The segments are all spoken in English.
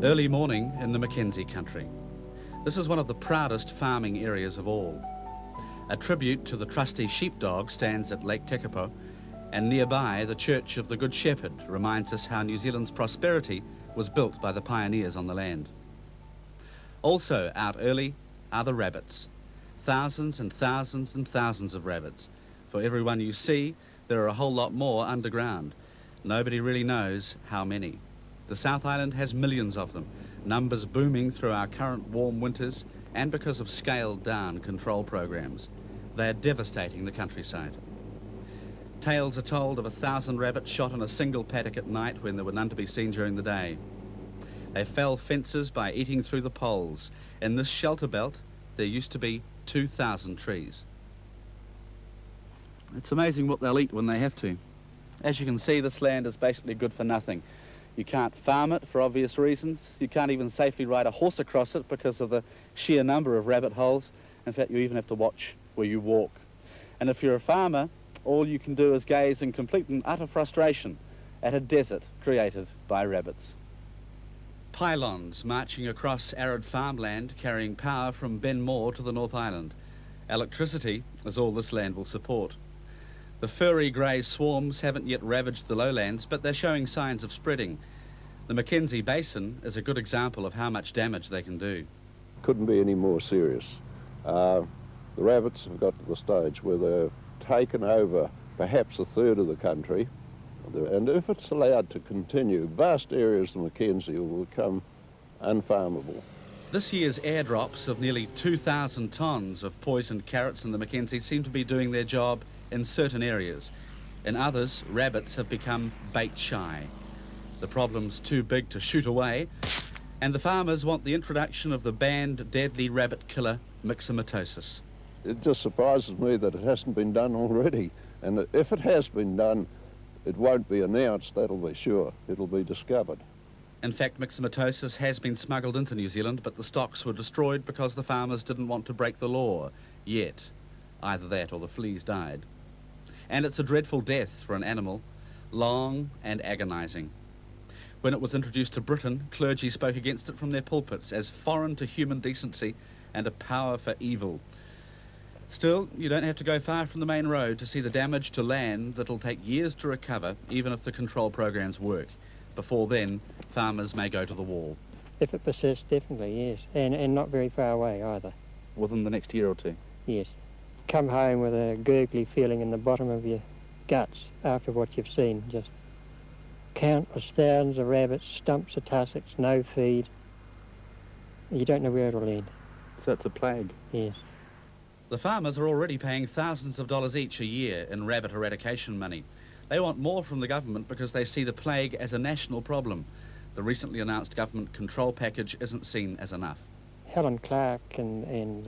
Early morning in the Mackenzie country. This is one of the proudest farming areas of all. A tribute to the trusty sheepdog stands at Lake Tekapo, and nearby the Church of the Good Shepherd reminds us how New Zealand's prosperity was built by the pioneers on the land. Also out early are the rabbits. Thousands and thousands and thousands of rabbits. For every one you see, there are a whole lot more underground. Nobody really knows how many. The South Island has millions of them, numbers booming through our current warm winters and because of scaled-down control programs. They are devastating the countryside. Tales are told of 1,000 rabbits shot in a single paddock at night when there were none to be seen during the day. They fell fences by eating through the poles. In this shelter belt, there used to be 2,000 trees. It's amazing what they'll eat when they have to. As you can see, this land is basically good for nothing. You can't farm it for obvious reasons. You can't even safely ride a horse across it because of the sheer number of rabbit holes. In fact, you even have to watch where you walk. And if you're a farmer, all you can do is gaze in complete and utter frustration at a desert created by rabbits. Pylons marching across arid farmland carrying power from Ben More to the North Island. Electricity is all this land will support. The furry grey swarms haven't yet ravaged the lowlands, but they're showing signs of spreading. The Mackenzie Basin is a good example of how much damage they can do. Couldn't be any more serious. The rabbits have got to the stage where they've taken over perhaps a third of the country, and if it's allowed to continue, vast areas of Mackenzie will become unfarmable. This year's airdrops of nearly 2,000 tonnes of poisoned carrots in the Mackenzie seem to be doing their job in certain areas. In others, rabbits have become bait shy. The problem's too big to shoot away, and the farmers want the introduction of the banned deadly rabbit killer, myxomatosis. It just surprises me that it hasn't been done already, and if it has been done, it won't be announced, that'll be sure. It'll be discovered. In fact, myxomatosis has been smuggled into New Zealand, but the stocks were destroyed because the farmers didn't want to break the law yet. Either that or the fleas died. And it's a dreadful death for an animal, long and agonising. When it was introduced to Britain, clergy spoke against it from their pulpits as foreign to human decency and a power for evil. Still, you don't have to go far from the main road to see the damage to land that'll take years to recover, even if the control programs work. Before then, farmers may go to the wall. If it persists, definitely, yes. And not very far away either. Within the next year or two? Yes. Come home with a gurgly feeling in the bottom of your guts after what you've seen. Just countless thousands of rabbits, stumps of tussocks, no feed. You don't know where it'll end. So it's a plague? Yes. The farmers are already paying thousands of dollars each a year in rabbit eradication money. They want more from the government because they see the plague as a national problem. The recently announced government control package isn't seen as enough. Helen Clark and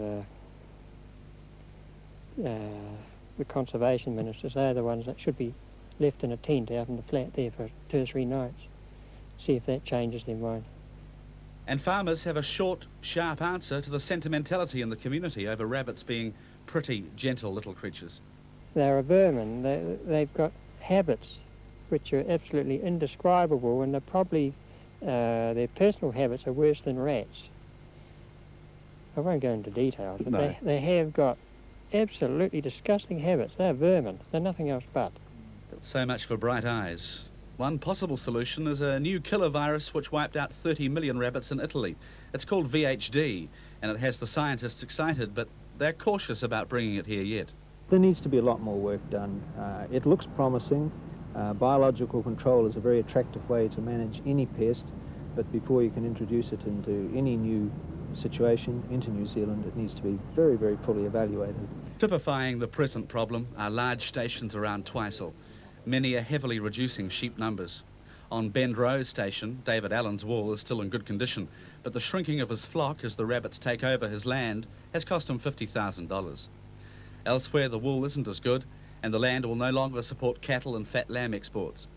the conservation ministers, they're the ones that should be left in a tent out in the flat there for 2 or 3 nights. See if that changes their mind. And farmers have a short, sharp answer to the sentimentality in the community over rabbits being pretty, gentle little creatures. They're a vermin. They've got habits which are absolutely indescribable, and they're probably, their personal habits are worse than rats. I won't go into details, but no. they have got absolutely disgusting habits. They're vermin. They're nothing else but. So much for bright eyes. One possible solution is a new killer virus which wiped out 30 million rabbits in Italy. It's called VHD, and it has the scientists excited, but they're cautious about bringing it here yet. There needs to be a lot more work done. It looks promising. Biological control is a very attractive way to manage any pest, but before you can introduce it into any new situation into New Zealand, it needs to be very, very fully evaluated. Typifying the present problem are large stations around Twizel. Many are heavily reducing sheep numbers. On Bend Row Station, David Allen's wool is still in good condition, but the shrinking of his flock as the rabbits take over his land has cost him $50,000. Elsewhere, the wool isn't as good, and the land will no longer support cattle and fat lamb exports.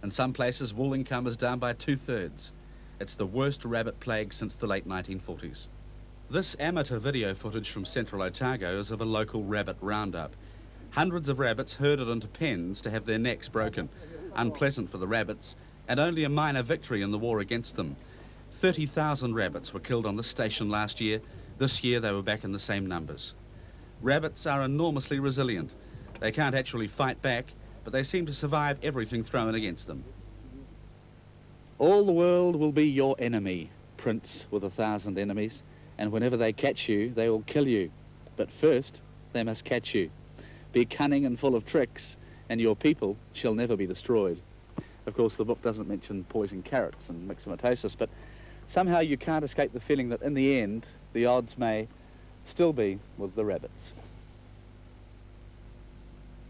In some places, wool income is down by 2/3. It's the worst rabbit plague since the late 1940s. This amateur video footage from Central Otago is of a local rabbit roundup. Hundreds of rabbits herded into pens to have their necks broken. Unpleasant for the rabbits, and only a minor victory in the war against them. 30,000 rabbits were killed on this station last year. This year they were back in the same numbers. Rabbits are enormously resilient. They can't actually fight back, but they seem to survive everything thrown against them. All the world will be your enemy, Prince with 1,000 enemies, and whenever they catch you, they will kill you. But first, they must catch you. Be cunning and full of tricks, and your people shall never be destroyed. Of course, the book doesn't mention poison carrots and myxomatosis, but somehow you can't escape the feeling that in the end, the odds may still be with the rabbits.